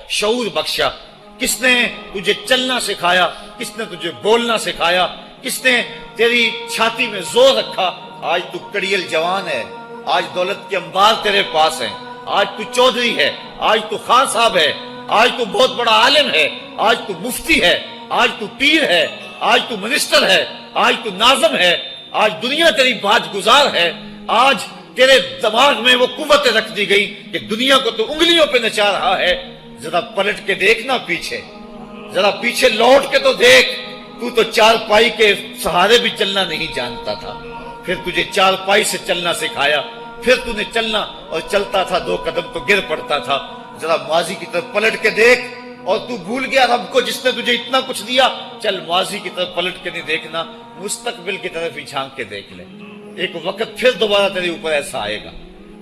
شعور بخشا؟ کس نے تجھے چلنا سکھایا؟ کس نے تجھے بولنا سکھایا؟ کس نے تیری چھاتی میں زور رکھا؟ آج تو کڑیل جوان ہے، آج دولت کے انبار تیرے پاس ہیں، آج تو چودھری ہے، آج تو خان صاحب ہے، آج تو بہت بڑا عالم ہے، آج تو مفتی ہے، آج تو پیر ہے، آج تو منسٹر ہے، آج تو ناظم ہے، آج دنیا تیری باج گزار ہے، آج تیرے دماغ میں وہ قوت رکھ دی گئی کہ دنیا کو تو انگلیوں پہ نچا رہا ہے۔ ذرا پلٹ کے دیکھنا پیچھے، ذرا پیچھے لوٹ کے تو دیکھ، تو چار پائی کے سہارے بھی چلنا نہیں جانتا تھا، پھر تجھے چار پائی سے چلنا سکھایا، پھر تو نے چلنا، اور چلتا تھا 2 قدم تو گر پڑتا تھا۔ ذرا ماضی کی طرف پلٹ کے دیکھ، اور تو بھول گیا رب کو جس نے تجھے اتنا کچھ دیا۔ چل ماضی کی طرف پلٹ کے نہیں دیکھنا، مستقبل کی طرف ہی جھانک کے دیکھ لے۔ ایک وقت پھر دوبارہ تیرے اوپر ایسا آئے گا،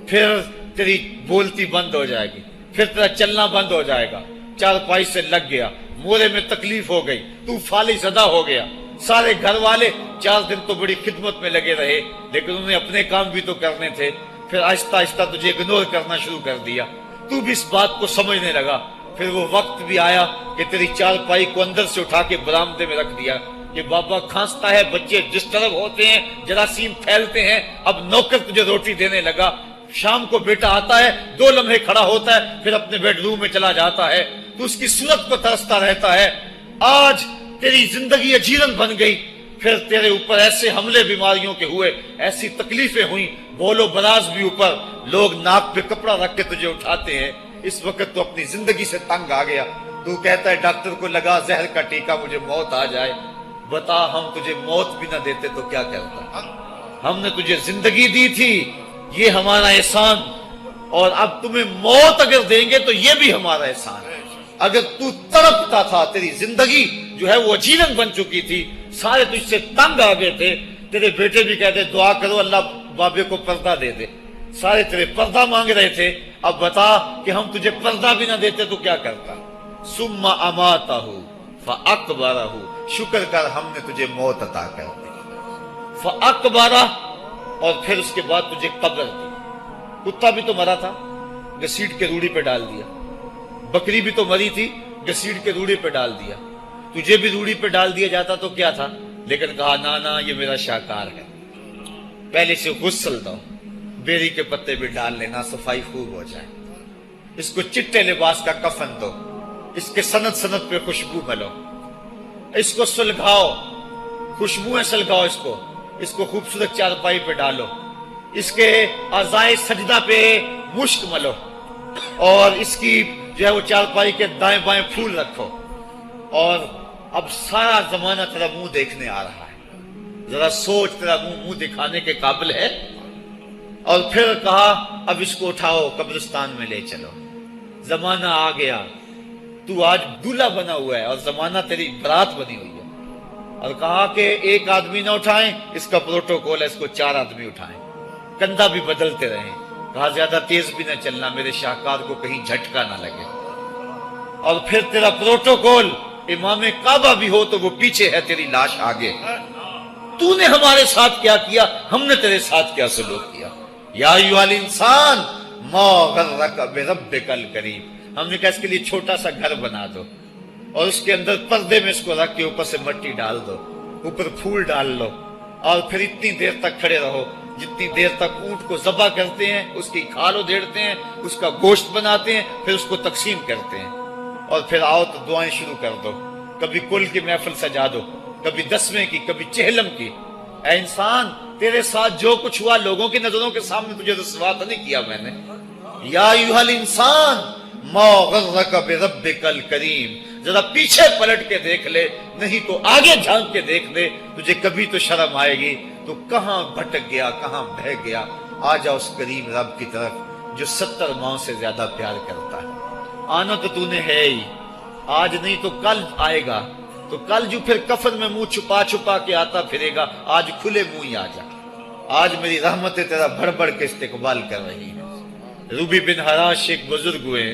پھر تیری بولتی بند ہو جائے گی، پھر تیرا چلنا بند ہو جائے گا۔ چار پائی سے لگ گیا، مورے میں تکلیف ہو گئی، تو فالج زدہ ہو گیا۔ سارے گھر والے 4 دن تو بڑی خدمت میں لگے رہے، لیکن انہیں اپنے کام بھی تو کرنے تھے، پھر آہستہ آہستہ تجھے اگنور کرنا شروع کر دیا۔ تو بھی اس بات کو سمجھنے لگا۔ پھر وہ وقت بھی آیا کہ تیری چار پائی کو اندر سے اٹھا کے برآمدے میں رکھ دیا کہ بابا کھانستا ہے، بچے جس طرف ہوتے ہیں جراثیم پھیلتے ہیں، اب نوکر تجھے روٹی دینے لگا۔ شام کو بیٹا آتا ہے، 2 لمحے کھڑا ہوتا ہے، پھر اپنے بیڈ روم میں چلا جاتا ہے، تو اس کی صورت کو ترستا رہتا ہے۔ آج تیری زندگی اجیرن بن گئی، پھر تیرے اوپر ایسے حملے بیماریوں کے ہوئے، ایسی تکلیفیں ہوئیں، بول و براز بھی اوپر، لوگ ناک پہ کپڑا رکھ کے تجھے اٹھاتے ہیں۔ اس وقت تو اپنی زندگی سے تنگ آ گیا، تو کہتا ہے ڈاکٹر کو لگا زہر کا ٹیکہ، مجھے موت آ جائے۔ بتا ہم تجھے موت بھی نہ دیتے تو کیا کرتا؟ ہم نے تجھے زندگی دی تھی، یہ ہمارا احسان، اور اب تمہیں موت اگر دیں گے تو یہ بھی ہمارا احسان ہے۔ اگر تو تڑپتا تھا، تیری زندگی جو ہے وہ اجیرن بن چکی تھی، سارے تجھ سے تنگ آ گئے تھے، تیرے بیٹے بھی کہتے دعا کرو اللہ بابے کو پردہ دے دے، سارے تیرے پردہ مانگ رہے تھے، اب بتا کہ ہم تجھے پردہ بھی نہ دیتے تو کیا کرتا؟ ثم اماتہ فاقبرہ، شکر کر ہم نے تجھے موت عطا کر دی، فاقبرہ، اور پھر اس کے بعد تجھے قبر دی۔ کتا بھی تو مرا تھا، گھسیٹ کے روڑی پہ ڈال دیا، بکری بھی تو مری تھی، گھسیٹ کے روڑی پہ ڈال دیا، تجھے بھی روڑی پہ ڈال دیا جاتا تو کیا تھا؟ لیکن کہا نا یہ میرا شاہکار ہے، پہلے سے غسل دو، بیری کے پتے بھی ڈال لینا، صفائی خوب ہو جائے، اس کو چٹے لباس کا کفن دو، اس کے سند سند پہ خوشبو ملو، اس کو سلگھاؤ، خوشبوئیں سلگھاؤ، اس کو خوبصورت چارپائی پہ ڈالو، اس کے اعضائے سجدہ پہ مشک ملو، اور اس کی جو ہے وہ چارپائی کے دائیں بائیں پھول رکھو، اور اب سارا زمانہ تیرا منہ دیکھنے آ رہا ہے، ذرا سوچ تیرا منہ دکھانے کے قابل ہے؟ اور پھر کہا اب اس کو اٹھاؤ، قبرستان میں لے چلو، زمانہ آ گیا، تو آج دولہا بنا ہوا ہے اور زمانہ تیری برات بنی ہوئی ہے، اور کہا کہ ایک آدمی نہ اٹھائیں، اس کا پروٹوکول ہے، اس کو 4 آدمی اٹھائیں، کندھا بھی بدلتے رہیں، کہا زیادہ تیز بھی نہ چلنا، میرے شاہکار کو کہیں جھٹکا نہ لگے، اور پھر تیرا پروٹوکول امام کعبہ بھی ہو تو وہ پیچھے ہے، تیری لاش آگے۔ تو نے ہمارے ساتھ کیا کیا، ہم نے تیرے ساتھ کیا سلوک کیا؟ یا ایھا الانسان ما غرک بربک الکریم، ہم نے کہا اس کے لیے چھوٹا سا گھر بنا دو، اور اس کے اندر پردے میں اس کو رکھ کے اوپر سے مٹی ڈال دو، اوپر پھول ڈال لو، اور پھر اتنی دیر تک کھڑے رہو جتنی دیر تک اونٹ کو ذبح کرتے ہیں، اس کی کھال ادھیڑتے ہیں، اس کا گوشت بناتے ہیں، پھر اس کو تقسیم کرتے ہیں، اور پھر آؤ تو دعائیں شروع کر دو، کبھی کل کی محفل سجا دو، کبھی 10ویں کی، کبھی چہلم کی۔ اے انسان، تیرے ساتھ جو کچھ ہوا لوگوں کی نظروں کے سامنے تجھے رسوا تو نہیں کیا میں نے؟ یا ایھا الانسان ما غرک بربک الکریم، ذرا پیچھے پلٹ کے دیکھ لے، نہیں تو آگے جھانک کے دیکھ لے، تجھے کبھی تو شرم آئے گی، تو کہاں بھٹک گیا، کہاں بہہ گیا۔ آ جا اس کریم رب کی طرف جو 70 ماؤں سے زیادہ پیار کرتا ہے۔ آنا تو نے ہے ہی، آج نہیں تو کل آئے گا، تو کل جو پھر کفن میں منہ چھپا چھپا کے آتا پھرے گا، آج کھلے منہ ہی آ جا۔ آج میری رحمتیں تیرا بڑھ بڑھ کے استقبال کر رہی ہیں۔ روبی بن حراش ایک بزرگ ہوئے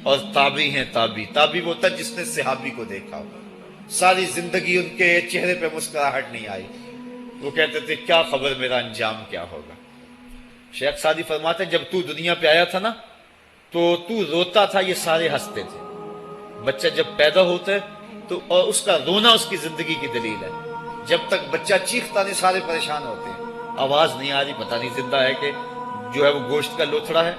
اور تابعی ہیں۔ تابعی وہ تھا جس نے صحابی کو دیکھا ہو، ساری زندگی ان کے چہرے پہ مسکراہٹ نہیں آئی، وہ کہتے تھے کیا خبر میرا انجام کیا ہوگا۔ شیخ سعدی فرماتے ہیں جب تو دنیا پہ آیا تھا نا تو روتا تھا، یہ سارے ہنستے تھے، بچہ جب پیدا ہوتا ہے تو اور اس کا رونا اس کی زندگی کی دلیل ہے. جب تک بچہ چیختا نہیں سارے پریشان ہوتے ہیں, آواز نہیں آ رہی, پتہ نہیں زندہ ہے کہ جو ہے وہ گوشت کا لوتھڑا ہے.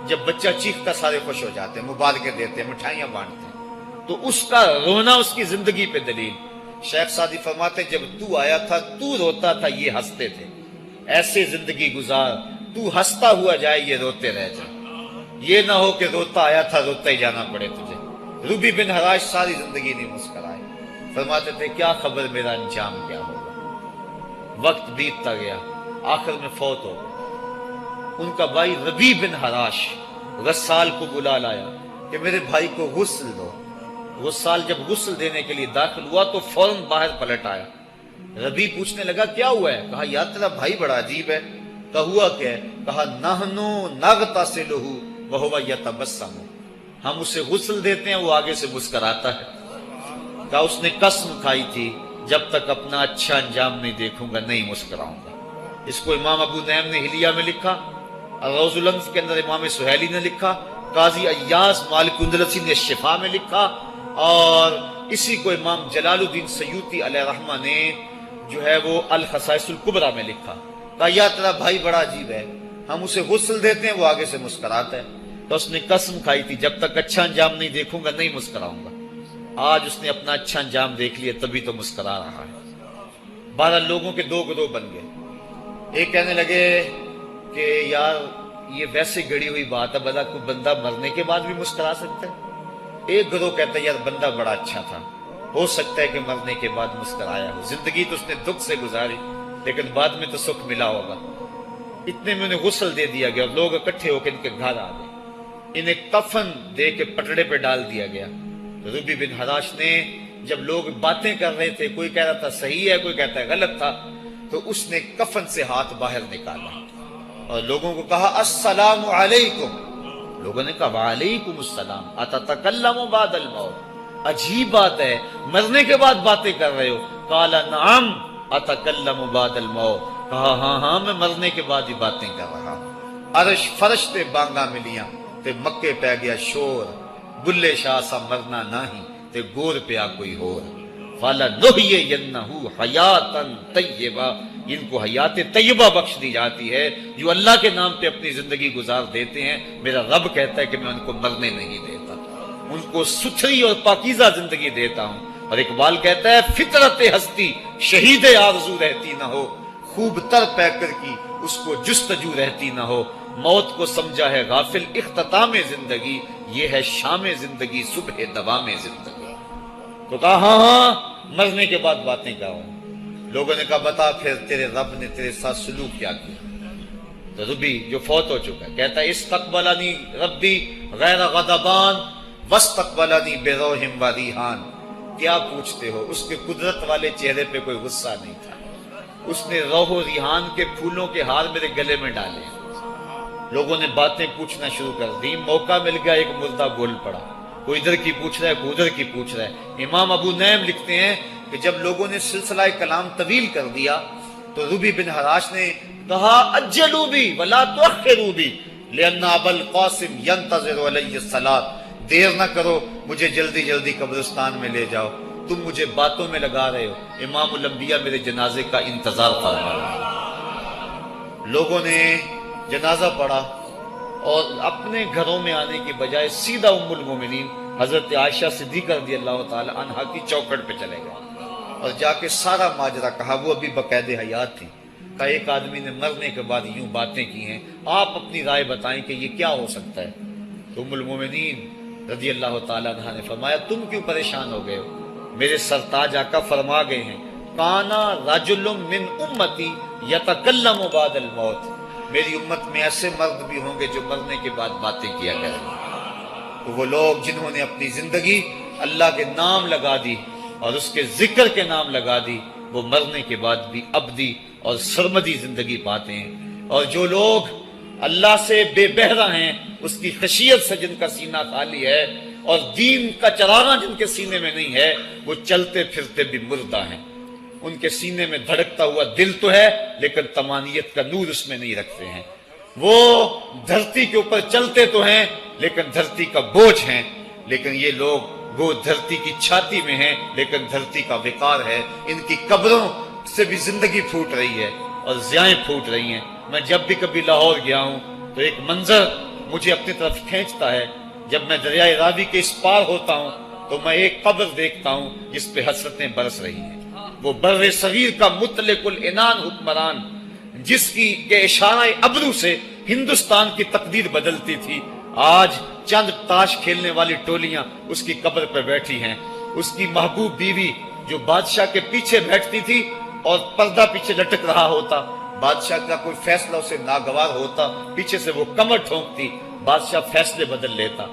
جب بچہ چیختا سارے خوش ہو جاتے ہیں, مبارکیں دیتے ہیں, مٹھائیاں بانٹتے ہیں. تو اس کا رونا اس کی زندگی پہ دلیل. شیخ سعدی فرماتے ہیں جب تو آیا تھا تو روتا تھا یہ ہنستے تھے, ایسے زندگی گزار تو ہنستا ہوا جائے یہ روتے رہ جائے. یہ نہ ہو کہ روتا آیا تھا روتا ہی جانا پڑے تجھے. ربی بن حراش ساری زندگی نہیں مسکرائے, فرماتے تھے کیا خبر میرا انجام کیا ہوگا. وقت بیتتا گیا, آخر میں فوت ہو گئے. ان کا بھائی ربی بن حراش غسال کو بلا لایا کہ میرے بھائی کو غسل دو. غسال جب غسل دینے کے لیے داخل ہوا تو فوراً باہر پلٹ آیا. ربی پوچھنے لگا کیا ہوا ہے؟ کہا یار تیرا بھائی بڑا عجیب ہے. کہا ہوا کیا ہے؟ کہا نحنو نغتسلہ وہو یتبسم, ہم اسے غسل دیتے ہیں وہ آگے سے مسکراتا ہے. کہا اس نے قسم کھائی تھی جب تک اپنا اچھا انجام نہیں دیکھوں گا نہیں مسکراؤں گا. اس کو امام ابو نعیم نے حلیہ میں لکھا, روز الانف کے اندر امام سہیلی نے لکھا, قاضی ایاز مالک اندلسی نے شفا میں لکھا, اور اسی کو امام جلال الدین سیوطی علیہ رحمہ نے جو ہے وہ الخصائص الکبریٰ میں لکھا. کہا یا تیرا بھائی بڑا عجیب ہے, ہم اسے غسل دیتے ہیں وہ آگے سے مسکراتا ہے. تو اس نے قسم کھائی تھی جب تک اچھا انجام نہیں دیکھوں گا نہیں مسکراؤں گا. آج اس نے اپنا اچھا انجام دیکھ لیا تبھی تو مسکرا رہا ہے. 12 لوگوں کے 2 گروہ بن گئے. ایک کہنے لگے کہ یار یہ ویسے گڑی ہوئی بات ہے, بلا کوئی بندہ مرنے کے بعد بھی مسکرا سکتا ہے. ایک گروہ کہتا ہے یار بندہ بڑا اچھا تھا, ہو سکتا ہے کہ مرنے کے بعد مسکرایا ہو, زندگی تو اس نے دکھ سے گزاری لیکن بعد میں تو سکھ ملا ہوگا. اتنے میں انہیں غسل دے دیا گیا اور لوگ اکٹھے ہو کے ان کے گھر آ گئے. انہیں کفن دے کے پٹڑے پہ ڈال دیا گیا. ربی بن حراش نے جب لوگ باتیں کر رہے تھے, کوئی کہہ رہا تھا صحیح ہے کوئی کہتا ہے غلط تھا, تو اس نے کفن سے ہاتھ باہر نکالا اور لوگوں کو کہا السلام علیکم. لوگوں نے کہا وعلیکم السلام, اتتکلم بعد الموت, عجیب بات ہے مرنے کے بعد باتیں کر رہے ہو. قال نعم اتکلم بعد الموت, کہا ہاں ہاں میں مرنے کے بعد ہی باتیں کر رہا ہوں. عرش فرش تے بانگا ملیاں تے مکے پہ گیا شور, بلے شاہ سا مرنا نہیں تے گور پیا کوئی ہور. فَلَنُحْيِيَنَّهُ حَيَاتًا طَيِّبَةً, ان کو حیات طیبہ بخش دی جاتی ہے جو اللہ کے نام پہ اپنی زندگی گزار دیتے ہیں. میرا رب کہتا ہے کہ میں ان کو مرنے نہیں دیتا, ان کو ستھری اور پاکیزہ زندگی دیتا ہوں. اور اقبال کہتا ہے فطرت ہستی شہید آرزو رہتی نہ ہو, خوب تر پیکر کی اس کو جستجو رہتی نہ ہو. موت کو سمجھا ہے غافل اختتام زندگی, یہ ہے شام زندگی صبح دوام زندگی. تو کہا ہاں ہاں مرنے کے بعد باتیں کروں. لوگوں نے کہا بتا پھر تیرے رب نے تیرے ساتھ سلوک کیا کیا. تو ربی جو فوت ہو چکا ہے کہتا ہے استقبلنی ربی غیر غضبان واستقبلنی بروح و ریحان. کیا پوچھتے ہو, اس کے قدرت والے چہرے پہ کوئی غصہ نہیں تھا. اس نے روح و ریحان کے پھولوں کے ہار میرے گلے میں ڈالے. لوگوں نے باتیں پوچھنا شروع کر دی. موقع مل گیا ایک مردہ بول پڑا, کوئی ادھر کی پوچھ رہا ہے کوئی ادھر کی پوچھ رہا ہے. امام ابو نعیم لکھتے ہیں کہ جب لوگوں نے سلسلہ کلام طویل کر دیا تو ربی بن حراش نے کہا اجلوا بی ولا تؤخروا بی لان ابا القاسم ينتظر علی الصلاۃ, دیر نہ کرو مجھے جلدی جلدی قبرستان میں لے جاؤ, تم مجھے باتوں میں لگا رہے ہو. امام الانبیاء میرے جنازے کا انتظار فرما رہے ہیں. لوگوں نے جنازہ پڑھا اور اپنے گھروں میں آنے کی بجائے سیدھا ام المومنین حضرت عائشہ صدیقہ رضی اللہ تعالی عنہا کی چوکھٹ پہ چلے گئے اور جا کے سارا ماجرا کہا. وہ ابھی باقاعد حیات تھی. کہ ایک آدمی نے مرنے کے بعد یوں باتیں کی ہیں, آپ اپنی رائے بتائیں کہ یہ کیا ہو سکتا ہے. تو ام المومنین رضی اللہ تعالی عنہا نے فرمایا تم کیوں پریشان ہو گئے ہو, میرے سرتاج آقا فرما گئے ہیں کانا رجل من امتی یتکلم بعد الموت, میری امت میں ایسے مرد بھی ہوں گے جو مرنے کے بعد باتیں کیا کریں گے. تو وہ لوگ جنہوں نے اپنی زندگی اللہ کے نام لگا دی اور اس کے ذکر کے نام لگا دی, وہ مرنے کے بعد بھی ابدی اور سرمدی زندگی پاتے ہیں. اور جو لوگ اللہ سے بے بہرہ ہیں, اس کی خشیت سے جن کا سینہ خالی ہے اور دین کا چراغاں جن کے سینے میں نہیں ہے, وہ چلتے پھرتے بھی مردہ ہیں. ان کے سینے میں دھڑکتا ہوا دل تو ہے لیکن تمانیت کا نور اس میں نہیں رکھتے ہیں. وہ دھرتی کے اوپر چلتے تو ہیں لیکن دھرتی کا بوجھ ہیں. لیکن یہ لوگ وہ دھرتی کی چھاتی میں ہیں لیکن دھرتی کا وقار ہے. ان کی قبروں سے بھی زندگی پھوٹ رہی ہے اور ضیائیں پھوٹ رہی ہیں. میں جب بھی کبھی لاہور گیا ہوں تو ایک منظر مجھے اپنی طرف کھینچتا ہے. جب میں دریائے راوی کے اس پار ہوتا ہوں تو میں ایک قبر دیکھتا ہوں جس پہ حسرتیں برس رہی ہیں. وہ بر صغیر کا مطلق العنان حکمران جس کی کے اشارہ ابرو سے ہندوستان کی تقدیر بدلتی تھی، آج چند تاش کھیلنے والی ٹولیاں اس کی قبر پہ بیٹھی ہیں. اس کی محبوب بیوی جو بادشاہ کے پیچھے بیٹھتی تھی اور پردہ پیچھے لٹک رہا ہوتا، بادشاہ کا کوئی فیصلہ اسے ناگوار ہوتا، پیچھے سے وہ کمر ٹھونکتی، بادشاہ فیصلے بدل لیتا.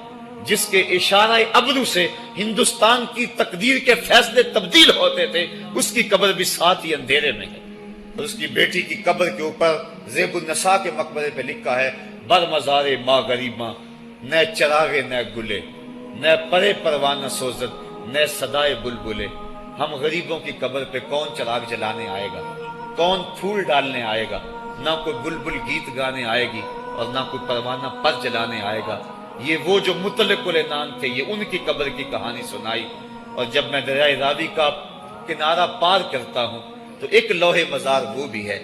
جس کے اشارہ ابرو سے ہندوستان کی تقدیر کے فیصلے تبدیل ہوتے تھے، اس کی قبر بھی ساتھ ہی اندھیرے میں ہے. اور اس کی بیٹی کی قبر کے اوپر زیب النساء کے مقبرے پہ لکھا ہے: بر مزار ماں غریباں، نہ چراغے نہ گلے، نہ پرے پروانہ سوزد، نہ صدائے بلبلے. ہم غریبوں کی قبر پہ کون چراغ جلانے آئے گا، کون پھول ڈالنے آئے گا؟ نہ کوئی بلبل گیت گانے آئے گی اور نہ کوئی پروانہ پر جلانے آئے گا. یہ وہ جو مطلق العنان تھے، یہ ان کی قبر کی کہانی سنائی. اور جب میں دریائے راوی کا کنارہ پار کرتا ہوں تو ایک لوح مزار وہ بھی ہے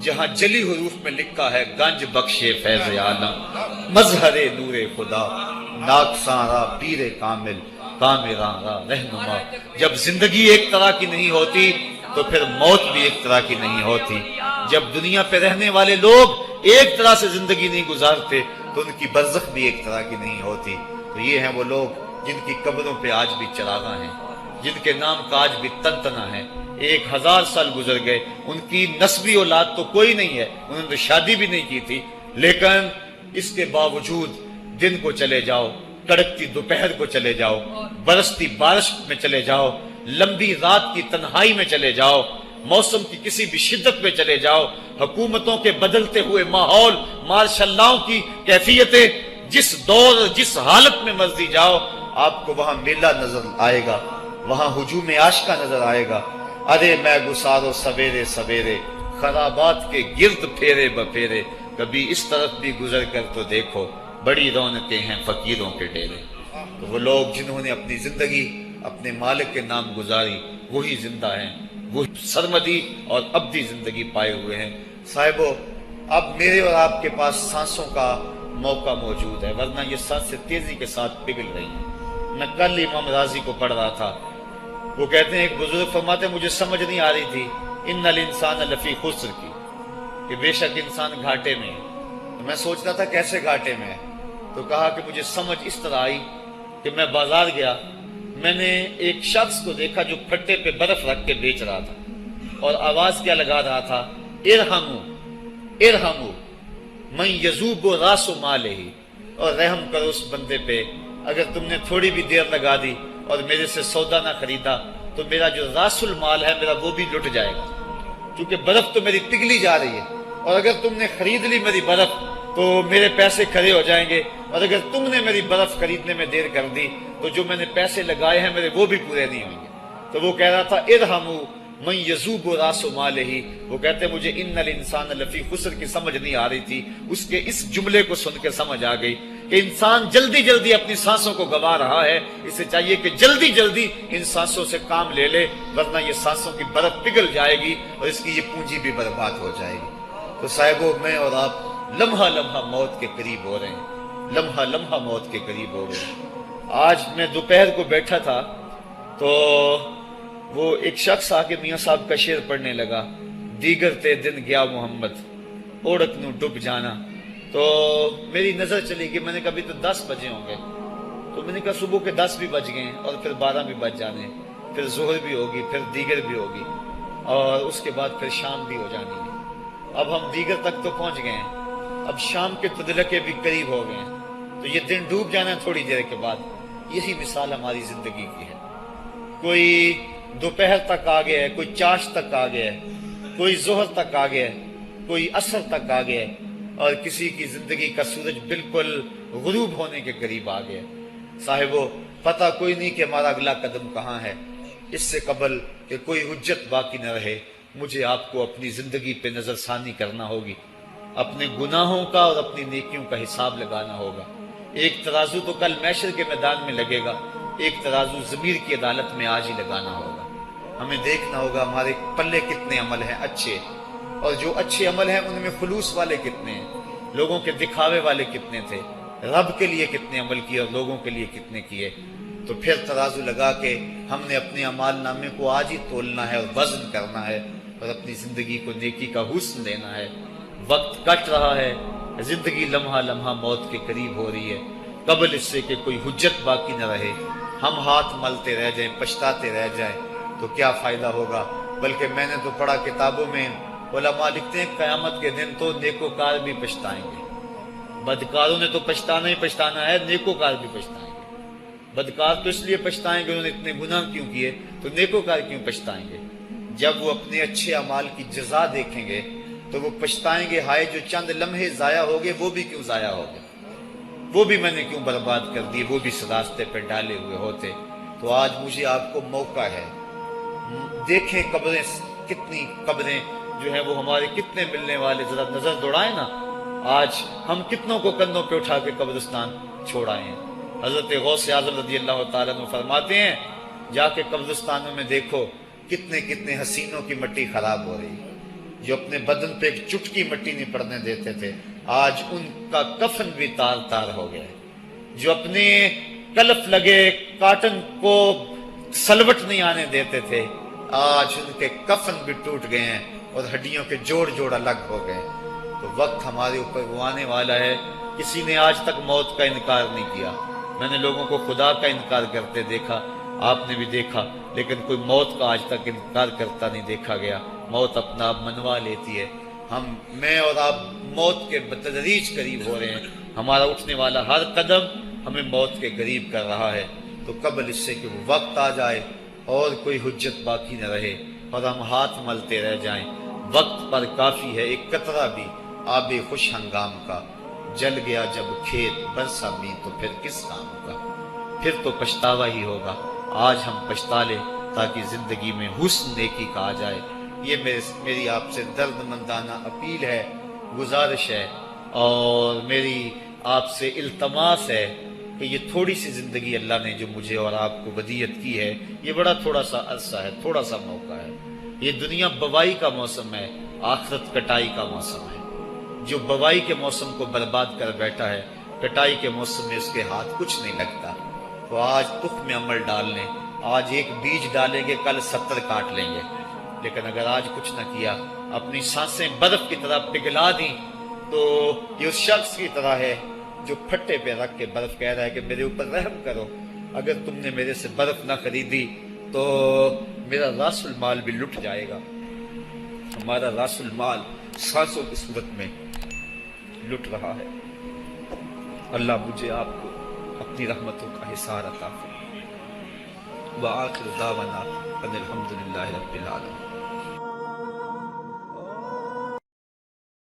جہاں جلی حروف میں لکھا ہے: گنج بخشے فیض عالم، مظہر نور خدا، ناکساں را پیر کامل، کامراں را رہنما. جب زندگی ایک طرح کی نہیں ہوتی تو پھر موت بھی ایک طرح کی نہیں ہوتی. جب دنیا پہ رہنے والے لوگ ایک طرح سے زندگی نہیں گزارتے تو ان کی برزخ بھی ایک طرح کی نہیں ہوتی. تو یہ ہیں وہ لوگ جن کی قبروں پہ آج بھی چراغاں ہیں، جن کے نام کا آج بھی تنتنا ہے. 1000 سال گزر گئے، ان کی نسبی اولاد تو کوئی نہیں ہے، انہوں نے شادی بھی نہیں کی تھی، لیکن اس کے باوجود دن کو چلے جاؤ، کڑکتی دوپہر کو چلے جاؤ، برستی بارش میں چلے جاؤ، لمبی رات کی تنہائی میں چلے جاؤ، موسم کی کسی بھی شدت میں چلے جاؤ، حکومتوں کے بدلتے ہوئے ماحول، مارشل لاؤ کی کیفیتیں، جس دور جس حالت میں مرضی جاؤ، آپ کو وہاں میلہ نظر آئے گا، وہاں ہجوم عاشقہ نظر آئے گا. ارے میں گسارو سویرے سویرے، خرابات کے گرد پھیرے بپھیرے، کبھی اس طرف بھی گزر کر تو دیکھو، بڑی رونقیں ہیں فقیروں کے ڈیرے. تو وہ لوگ جنہوں نے اپنی زندگی اپنے مالک کے نام گزاری وہی زندہ ہیں، وہ سرمدی اور ابدی زندگی پائے ہوئے ہیں. صاحبو، اب میرے اور آپ کے پاس سانسوں کا موقع موجود ہے، ورنہ یہ سانسیں تیزی کے ساتھ پگھل رہی ہیں. میں کل امام راضی کو پڑھ رہا تھا، وہ کہتے ہیں، ایک بزرگ فرماتے ہیں مجھے سمجھ نہیں آ رہی تھی ان الانسان لفی خسر کی، کہ بے شک انسان گھاٹے میں ہے. تو میں سوچ رہا تھا کیسے گھاٹے میں ہے، تو کہا کہ مجھے سمجھ اس طرح آئی کہ میں بازار گیا، میں نے ایک شخص کو دیکھا جو پھٹے پہ برف رکھ کے بیچ رہا تھا اور آواز کیا لگا رہا تھا: ارحمو ارحمو من یذوب راس مالہ، اور رحم کرو اس بندے پہ، اگر تم نے تھوڑی بھی دیر لگا دی اور میرے سے سودا نہ خریدا تو میرا جو راس المال ہے میرا وہ بھی لٹ جائے گا، کیونکہ برف تو میری پگھلی جا رہی ہے، اور اگر تم نے خرید لی میری برف تو میرے پیسے کھڑے ہو جائیں گے، اور اگر تم نے میری برف خریدنے میں دیر کر دی تو جو میں نے پیسے لگائے ہیں میرے وہ بھی پورے نہیں ہوں گے. تو وہ کہہ رہا تھا ارحمو من یذوب راس مالہ. وہ کہتے ہیں مجھے ان الانسان لفی خسر کی سمجھ نہیں آ رہی تھی، اس کے اس جملے کو سن کے سمجھ آ گئی کہ انسان جلدی جلدی اپنی سانسوں کو گوا رہا ہے، اسے چاہیے کہ جلدی جلدی ان سانسوں سے کام لے لے، ورنہ یہ سانسوں کی برف پگھل جائے گی اور اس کی یہ پونجی بھی برباد ہو جائے گی. تو صاحبو، میں اور آپ لمحہ لمحہ موت کے قریب ہو رہے ہیں، لمحہ لمحہ موت کے قریب ہو رہے ہیں. آج میں دوپہر کو بیٹھا تھا تو وہ ایک شخص آ کے میاں صاحب کا شعر پڑھنے لگا: دیگر تے دن گیا محمد، اوڑک نو ڈب جانا. تو میری نظر چلی گئی، میں نے کہا ابھی تو 10 بجے ہوں گے، تو میں نے کہا صبح کے 10 بھی بج گئے ہیں اور پھر 12 بھی بج جانے ہیں، پھر ظہر بھی ہوگی، پھر دیگر بھی ہوگی، اور اس کے بعد پھر شام بھی ہو جانی ہے. اب ہم دیگر تک تو پہنچ گئے ہیں، اب شام کے تدلکے بھی قریب ہو گئے ہیں، تو یہ دن ڈوب جانا ہے تھوڑی دیر کے بعد. یہی مثال ہماری زندگی کی ہے. کوئی دوپہر تک آ گیا ہے، کوئی چاش تک آ گیا ہے، کوئی ظہر تک آ گیا ہے، کوئی عصر تک آ گیا ہے، اور کسی کی زندگی کا سورج بالکل غروب ہونے کے قریب آ گیا. صاحبو، پتہ کوئی نہیں کہ ہمارا اگلا قدم کہاں ہے. اس سے قبل کہ کوئی حجت باقی نہ رہے، مجھے آپ کو اپنی زندگی پہ نظر ثانی کرنا ہوگی، اپنے گناہوں کا اور اپنی نیکیوں کا حساب لگانا ہوگا. ایک ترازو تو کل محشر کے میدان میں لگے گا، ایک ترازو ضمیر کی عدالت میں آج ہی لگانا ہوگا. ہمیں دیکھنا ہوگا ہمارے پلے کتنے عمل ہیں اچھے، اور جو اچھے عمل ہیں ان میں خلوص والے کتنے ہیں، لوگوں کے دکھاوے والے کتنے تھے، رب کے لیے کتنے عمل کیے اور لوگوں کے لیے کتنے کیے. تو پھر ترازو لگا کے ہم نے اپنے اعمال نامے کو آج ہی تولنا ہے اور وزن کرنا ہے، اور اپنی زندگی کو نیکی کا حسن دینا ہے. وقت کٹ رہا ہے، زندگی لمحہ لمحہ موت کے قریب ہو رہی ہے. قبل اس سے کہ کوئی حجت باقی نہ رہے ہم ہاتھ ملتے رہ جائیں، پچھتاتے رہ جائیں تو کیا فائدہ ہوگا. بلکہ میں نے تو پڑھا کتابوں میں، علماء لکھتے ہیں قیامت کے دن تو نیکوکار بھی پچھتائیں گے. بدکاروں نے تو پچھتانا ہی پچھتانا ہے، نیکوکار بھی پچھتائیں گے. بدکار تو اس لیے پچھتائیں گے انہوں نے اتنے گناہ کیوں کیے، تو نیکوکار کیوں پچھتائیں گے؟ جب وہ اپنے اچھے اعمال کی جزا دیکھیں گے تو وہ پچھتائیں گے، ہائے جو چند لمحے ضائع ہو گئے وہ بھی کیوں ضائع ہو گئے، وہ بھی میں نے کیوں برباد کر دیے، وہ بھی راستے پہ ڈالے ہوئے ہوتے. تو آج مجھے آپ کو موقع ہے، دیکھیں قبریں کتنی، قبریں جو ہیں وہ ہمارے کتنے ملنے والے، ذرا نظر دوڑائیں نا. آج ہم کتنوں کو کندھوں پہ اٹھا کے قبرستان چھوڑائے ہیں. حضرت غوث اعظم رضی اللہ تعالیٰ عنہ فرماتے ہیں جا کے قبرستانوں میں دیکھو کتنے کتنے حسینوں کی مٹی خراب ہو رہی، جو اپنے بدن پہ ایک چٹکی مٹی نہیں پڑنے دیتے تھے آج ان کا کفن بھی تار تار ہو گیا. جو اپنے کلف لگے کاٹن کو سلوٹ نہیں آنے دیتے تھے آج ان کے کفن بھی ٹوٹ گئے ہیں اور ہڈیوں کے جوڑ جوڑ الگ ہو گئے. تو وقت ہمارے اوپر وہ آنے والا ہے. کسی نے آج تک موت کا انکار نہیں کیا. میں نے لوگوں کو خدا کا انکار کرتے دیکھا، آپ نے بھی دیکھا، لیکن کوئی موت کا آج تک انکار کرتا نہیں دیکھا گیا. موت اپنا آپ منوا لیتی ہے. میں اور آپ موت کے بتدریج قریب ہو رہے ہیں. ہمارا اٹھنے والا ہر قدم ہمیں موت کے قریب کر رہا ہے. تو قبل اس سے کہ وہ وقت آ جائے اور کوئی حجت باقی نہ رہے اور ہم ہاتھ ملتے رہ جائیں. وقت پر کافی ہے ایک قطرہ بھی آب خوش ہنگام کا، جل گیا جب کھیت برسا می تو پھر کس کام کا. پھر تو پچھتاوا ہی ہوگا. آج ہم پچھتا لیں تاکہ زندگی میں حسن نیکی کا آ جائے. یہ میری آپ سے درد مندانہ اپیل ہے، گزارش ہے، اور میری آپ سے التماس ہے کہ یہ تھوڑی سی زندگی اللہ نے جو مجھے اور آپ کو ودیعت کی ہے، یہ بڑا تھوڑا سا عرصہ ہے، تھوڑا سا موقع ہے. یہ دنیا بوائی کا موسم ہے، آخرت کٹائی کا موسم ہے. جو بوائی کے موسم کو برباد کر بیٹھا ہے، کٹائی کے موسم میں اس کے ہاتھ کچھ نہیں لگتا. تو آج تخم عمل ڈال لیں. آج ایک بیج ڈالیں گے، کل 70 کاٹ لیں گے. لیکن اگر آج کچھ نہ کیا، اپنی سانسیں برف کی طرح پگھلا دیں، تو یہ اس شخص کی طرح ہے جو پھٹے پہ رکھ کے برف کہہ رہا ہے کہ میرے اوپر رحم کرو. اگر تم نے میرے سے برف نہ خریدی تو میرا راس المال بھی لٹ جائے گا. ہمارا راس المال سانسوں کی صورت میں لٹ رہا ہے. اللہ مجھے آپ کو اپنی رحمتوں کا حصار عطا فرمائے. وآخر دعوانا ان الحمد للہ رب العالمین.